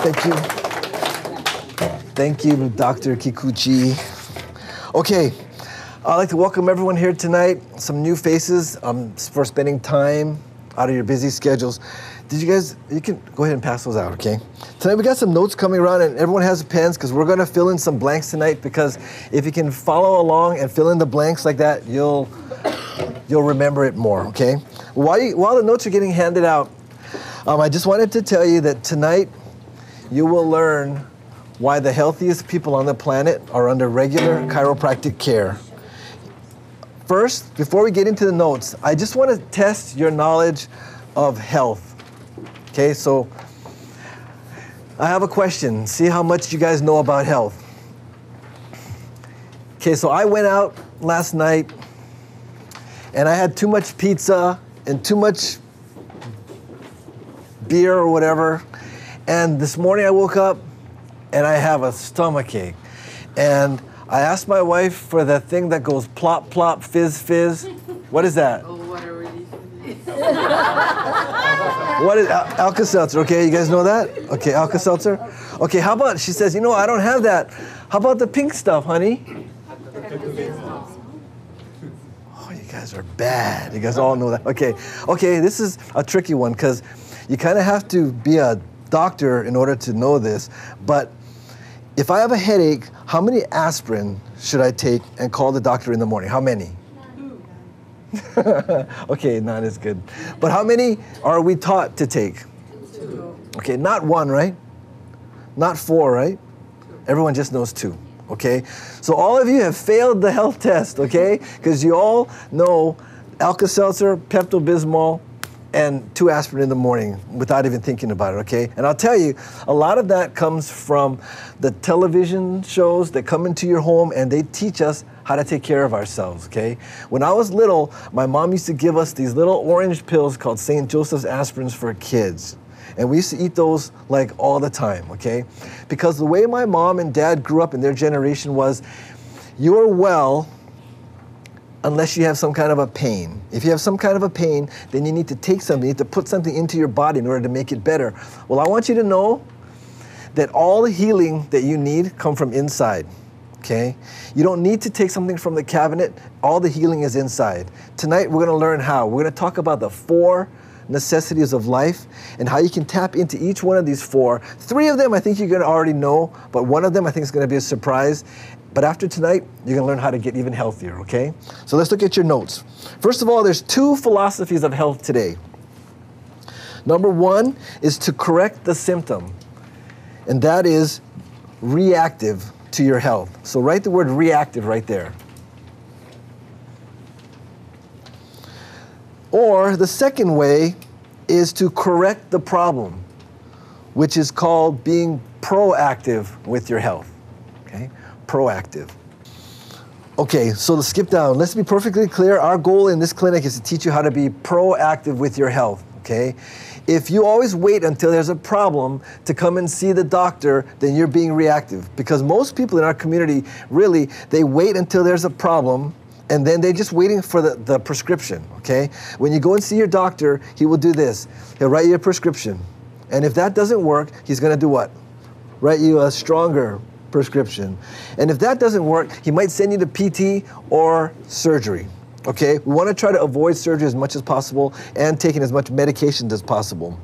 Thank you. Thank you, Dr. Kikuchi. Okay, I'd like to welcome everyone here tonight. Some new faces for spending time out of your busy schedules. You can go ahead and pass those out, okay? Tonight we got some notes coming around, and everyone has pens because we're gonna fill in some blanks tonight, because if you can follow along and fill in the blanks like that, you'll remember it more, okay? While the notes are getting handed out, I just wanted to tell you that tonight you will learn why the healthiest people on the planet are under regular chiropractic care. First, before we get into the notes, I just want to test your knowledge of health. Okay, so I have a question. See how much you guys know about health. Okay, so I went out last night and I had too much pizza and too much beer or whatever. And this morning I woke up and I have a stomachache. And I asked my wife for the thing that goes plop, plop, fizz, fizz. What is that? Oh, water relief. What is Alka-Seltzer? Okay, you guys know that? Okay, Alka-Seltzer. Okay, how about, she says, I don't have that. How about the pink stuff, honey? Oh, you guys are bad. You guys all know that. Okay, this is a tricky one because you kind of have to be a doctor in order to know this. But if I have a headache, how many aspirin should I take and call the doctor in the morning? How many? Okay, none is good. But how many are we taught to take? 2. Okay, not 1, right? Not 4, right? Everyone just knows 2, okay? So all of you have failed the health test, okay? Because you all know Alka-Seltzer, Pepto-Bismol, and 2 aspirin in the morning without even thinking about it, okay? And I'll tell you, a lot of that comes from the television shows that come into your home, and they teach us how to take care of ourselves, okay? When I was little, my mom used to give us these little orange pills called St. Joseph's aspirins for kids. And we used to eat those like all the time, okay? Because the way my mom and dad grew up in their generation was, you're well unless you have some kind of a pain. If you have some kind of a pain, then you need to take something, you need to put something into your body in order to make it better. Well, I want you to know that all the healing that you need come from inside, okay? You don't need to take something from the cabinet. All the healing is inside. Tonight, we're gonna learn how. We're gonna talk about the 4 necessities of life and how you can tap into each one of these 4. 3 of them I think you're gonna already know, but 1 of them I think is gonna be a surprise. But after tonight, you're gonna learn how to get even healthier, okay? So let's look at your notes. First of all, there's 2 philosophies of health today. Number 1 is to correct the symptom, and that is reactive to your health. So write the word reactive right there. Or the second way is to correct the problem, which is called being proactive with your health, okay? Proactive. Okay, so let's skip down. Let's be perfectly clear. Our goal in this clinic is to teach you how to be proactive with your health, okay? If you always wait until there's a problem to come and see the doctor, then you're being reactive. Because most people in our community, really, they wait until there's a problem and then they're just waiting for the prescription, okay? When you go and see your doctor, he will do this. He'll write you a prescription. And if that doesn't work, he's gonna do what? Write you a stronger prescription. And if that doesn't work, he might send you to PT or surgery. Okay, we want to try to avoid surgery as much as possible and taking as much medication as possible.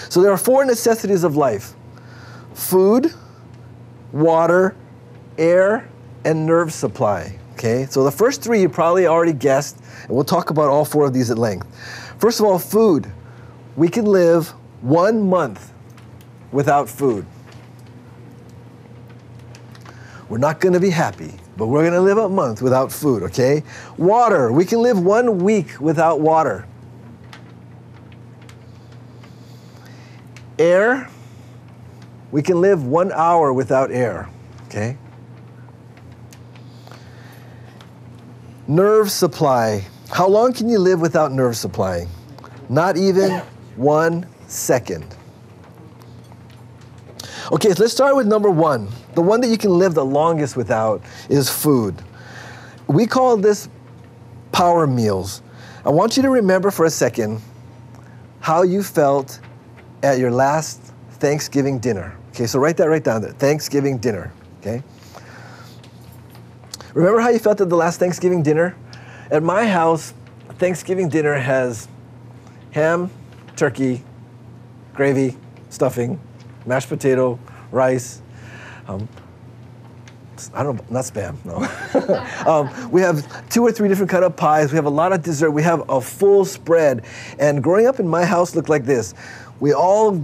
So there are 4 necessities of life: food, water, air, and nerve supply. Okay, so the first 3 you probably already guessed, and we'll talk about all 4 of these at length. First of all, food. We can live 1 month without food. We're not going to be happy, but we're going to live a month without food, okay? Water. We can live 1 week without water. Air. We can live 1 hour without air, okay? Nerve supply. How long can you live without nerve supply? Not even 1 second. Okay, so let's start with number 1. The one that you can live the longest without is food. We call this power meals. I want you to remember for a second how you felt at your last Thanksgiving dinner. Okay, so write that right down there. Thanksgiving dinner. Okay. Remember how you felt at the last Thanksgiving dinner? At my house, Thanksgiving dinner has ham, turkey, gravy, stuffing, mashed potato, rice. I don't know, not Spam, no. We have 2 or 3 different kind of pies. We have a lot of dessert. We have a full spread. And growing up in my house looked like this. We all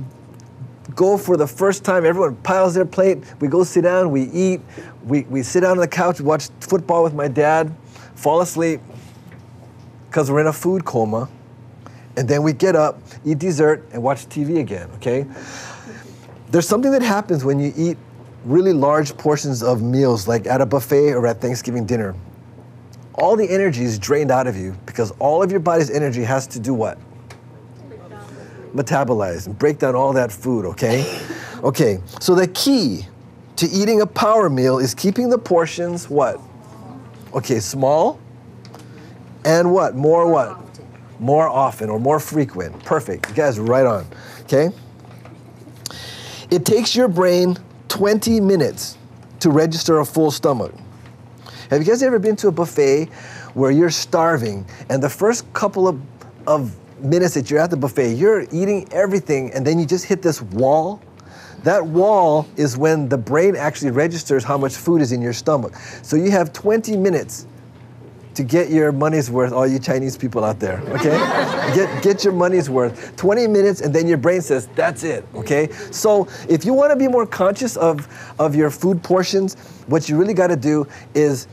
go for the first time. Everyone piles their plate. We go sit down. We eat. We sit down on the couch, watch football with my dad, fall asleep because we're in a food coma. And then we get up, eat dessert, and watch TV again, okay? There's something that happens when you eat really large portions of meals, like at a buffet or at Thanksgiving dinner. All the energy is drained out of you because all of your body's energy has to do what? Metabolize and break down all that food, okay? Okay, so the key to eating a power meal is keeping the portions what? Okay, small and what? More what? More often or more frequent. Perfect. You guys are right on. Okay? It takes your brain 20 minutes to register a full stomach. Have you guys ever been to a buffet where you're starving and the first couple of minutes that you're at the buffet, you're eating everything and then you just hit this wall? That wall is when the brain actually registers how much food is in your stomach. So you have 20 minutes to get your money's worth, all you Chinese people out there, okay? Get your money's worth. 20 minutes and then your brain says, that's it, okay? So if you want to be more conscious of your food portions, what you really got to do is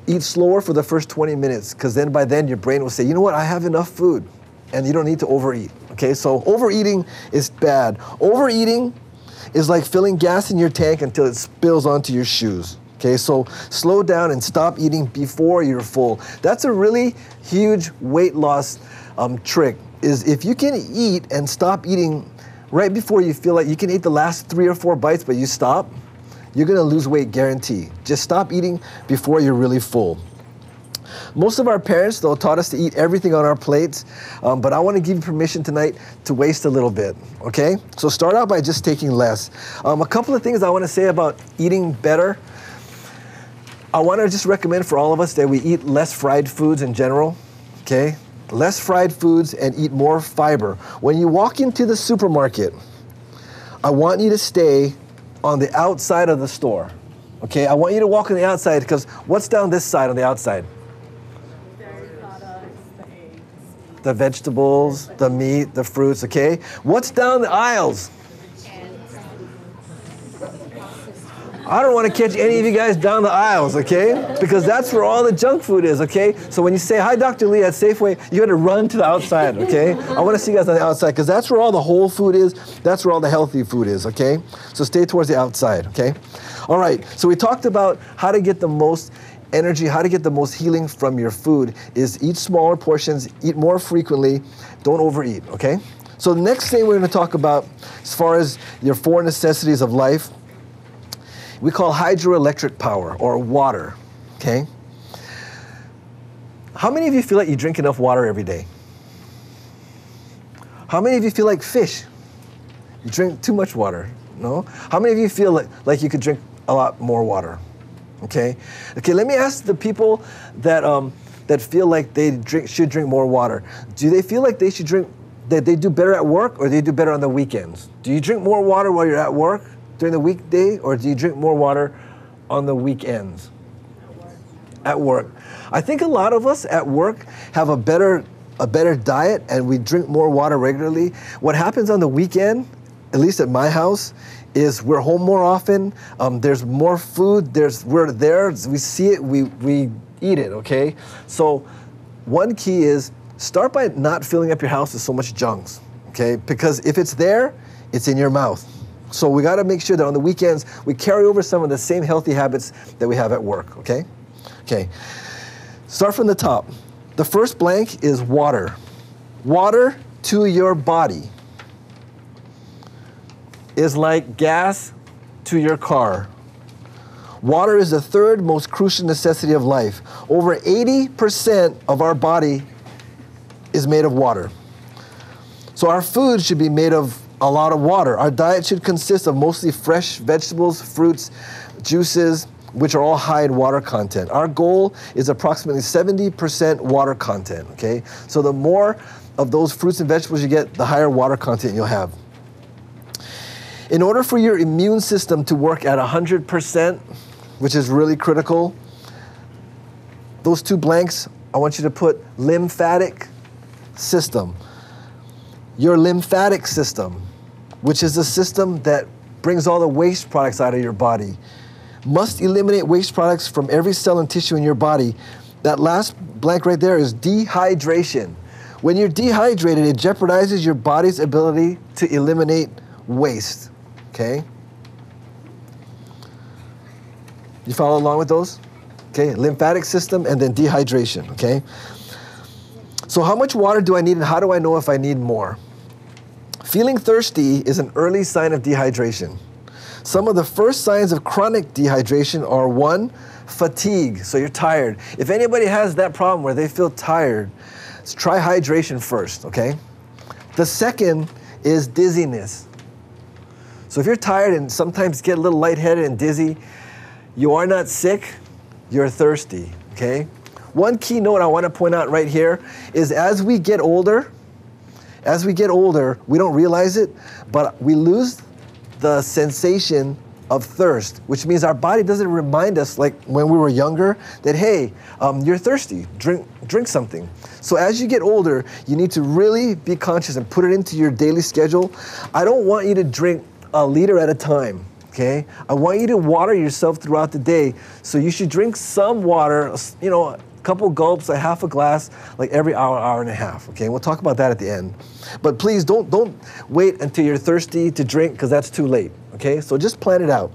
eat slower for the first 20 minutes because then by then your brain will say, you know what, I have enough food and you don't need to overeat, okay? So overeating is bad. Overeating is like filling gas in your tank until it spills onto your shoes. Okay, so slow down and stop eating before you're full. That's a really huge weight loss trick, is if you can eat and stop eating right before you feel like you can eat the last 3 or 4 bites, but you stop, you're gonna lose weight, guarantee. Just stop eating before you're really full. Most of our parents, though, taught us to eat everything on our plates, but I want to give you permission tonight to waste a little bit, okay? So start out by just taking less. A couple of things I want to say about eating better. I want to just recommend for all of us that we eat less fried foods in general, okay? Less fried foods and eat more fiber. When you walk into the supermarket, I want you to stay on the outside of the store, okay? I want you to walk on the outside because what's down this side on the outside? The vegetables, the meat, the fruits, okay? What's down the aisles? I don't want to catch any of you guys down the aisles, okay? Because that's where all the junk food is, okay? So when you say, hi, Dr. Lee at Safeway, you got to run to the outside, okay? I want to see you guys on the outside because that's where all the whole food is. That's where all the healthy food is, okay? So stay towards the outside, okay? All right, so we talked about how to get the most energy, how to get the most healing from your food is eat smaller portions, eat more frequently, don't overeat, okay? So the next thing we're going to talk about as far as your 4 necessities of life, we call hydroelectric power, or water, okay? How many of you feel like you drink enough water every day? How many of you feel like fish? You drink too much water, no? How many of you feel like you could drink a lot more water, okay? Okay, let me ask the people that feel like they should drink more water. Do they feel like that they do better at work or they do better on the weekends? Do you drink more water while you're at work during the weekday, or do you drink more water on the weekends? At work. I think a lot of us at work have a better diet and we drink more water regularly. What happens on the weekend, at least at my house, is we're home more often. There's more food. We're there. We see it. We eat it. Okay. So one key is start by not filling up your house with so much junks. Okay, because if it's there, it's in your mouth. So we got to make sure that on the weekends, we carry over some of the same healthy habits that we have at work, okay? Okay, start from the top. The first blank is water. Water to your body is like gas to your car. Water is the 3rd most crucial necessity of life. Over 80% of our body is made of water. So our food should be made of a lot of water. Our diet should consist of mostly fresh vegetables, fruits, juices, which are all high in water content. Our goal is approximately 70% water content, okay? So the more of those fruits and vegetables you get, the higher water content you'll have. In order for your immune system to work at 100%, which is really critical, those two blanks, I want you to put lymphatic system. Your lymphatic system, which is the system that brings all the waste products out of your body, must eliminate waste products from every cell and tissue in your body. That last blank right there is dehydration. When you're dehydrated, it jeopardizes your body's ability to eliminate waste, okay? You follow along with those? Okay, lymphatic system and then dehydration, okay? So how much water do I need and how do I know if I need more? Feeling thirsty is an early sign of dehydration. Some of the first signs of chronic dehydration are 1, fatigue, so you're tired. If anybody has that problem where they feel tired, try hydration first, okay? The second is dizziness. So if you're tired and sometimes get a little lightheaded and dizzy, you are not sick, you're thirsty, okay? One key note I want to point out right here is as we get older, we don't realize it, but we lose the sensation of thirst, which means our body doesn't remind us like when we were younger that, hey, you're thirsty, drink something. So as you get older, you need to really be conscious and put it into your daily schedule. I don't want you to drink a liter at a time, okay? I want you to water yourself throughout the day. So you should drink some water, you know, a couple gulps, a half a glass, like every hour, hour and a half, okay? We'll talk about that at the end. But please don't wait until you're thirsty to drink because that's too late, okay? So just plan it out.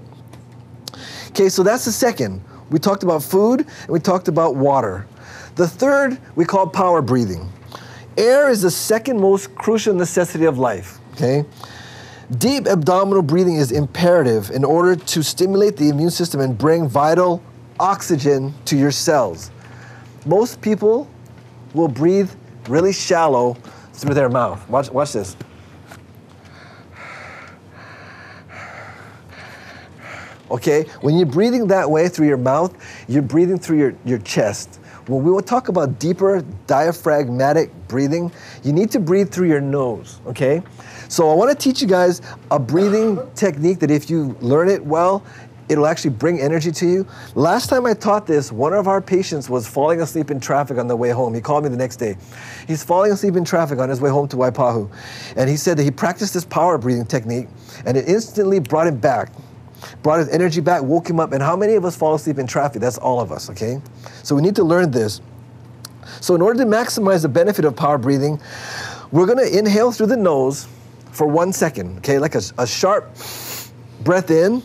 Okay, so that's the second. We talked about food and we talked about water. The third we call power breathing. Air is the second most crucial necessity of life, okay? Deep abdominal breathing is imperative in order to stimulate the immune system and bring vital oxygen to your cells. Most people will breathe really shallow through their mouth. Watch this. Okay, when you're breathing that way through your mouth, you're breathing through your chest. When we will talk about deeper diaphragmatic breathing, you need to breathe through your nose, okay? So I want to teach you guys a breathing technique that if you learn it well, it'll actually bring energy to you. Last time I taught this, one of our patients was falling asleep in traffic on the way home. He called me the next day. He's falling asleep in traffic on his way home to Waipahu. And he said that he practiced this power breathing technique and it instantly brought him back. Brought his energy back, woke him up. And how many of us fall asleep in traffic? That's all of us, okay? So we need to learn this. So in order to maximize the benefit of power breathing, we're gonna inhale through the nose for 1 second, okay? Like a sharp breath in.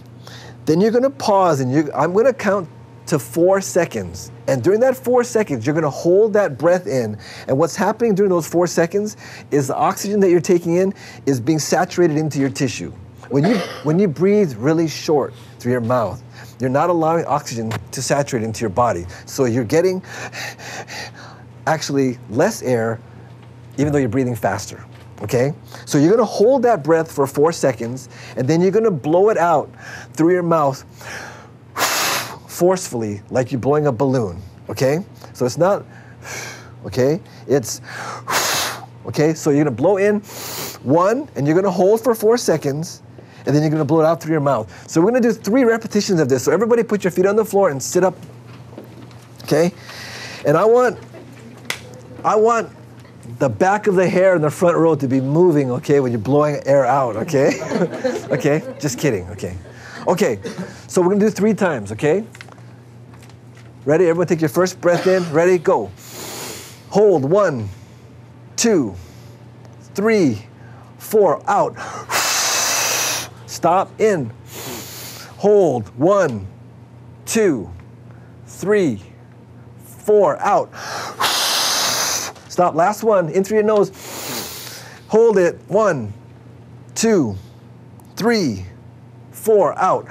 Then you're gonna pause and I'm gonna count to 4 seconds. And during that 4 seconds, you're gonna hold that breath in. And what's happening during those 4 seconds is the oxygen that you're taking in is being saturated into your tissue. When you breathe really short through your mouth, you're not allowing oxygen to saturate into your body. So you're getting actually less air, even though you're breathing faster, okay? So you're gonna hold that breath for 4 seconds, and then you're gonna blow it out through your mouth forcefully, like you're blowing a balloon, okay? So it's not, okay? It's, okay? So you're gonna blow in 1, and you're gonna hold for 4 seconds, and then you're gonna blow it out through your mouth. So we're gonna do 3 repetitions of this. So everybody put your feet on the floor and sit up, okay? And I want the back of the hair in the front row to be moving, okay, when you're blowing air out, okay? Okay, just kidding, okay. Okay, so we're gonna do 3 times, okay? Ready? Everyone take your first breath in. Ready? Go. Hold. 1, 2, 3, 4. Out. Stop. In. Hold. 1, 2, 3, 4. Out. Stop. Last one. In through your nose. Hold it. 1, 2, 3, 4. Out.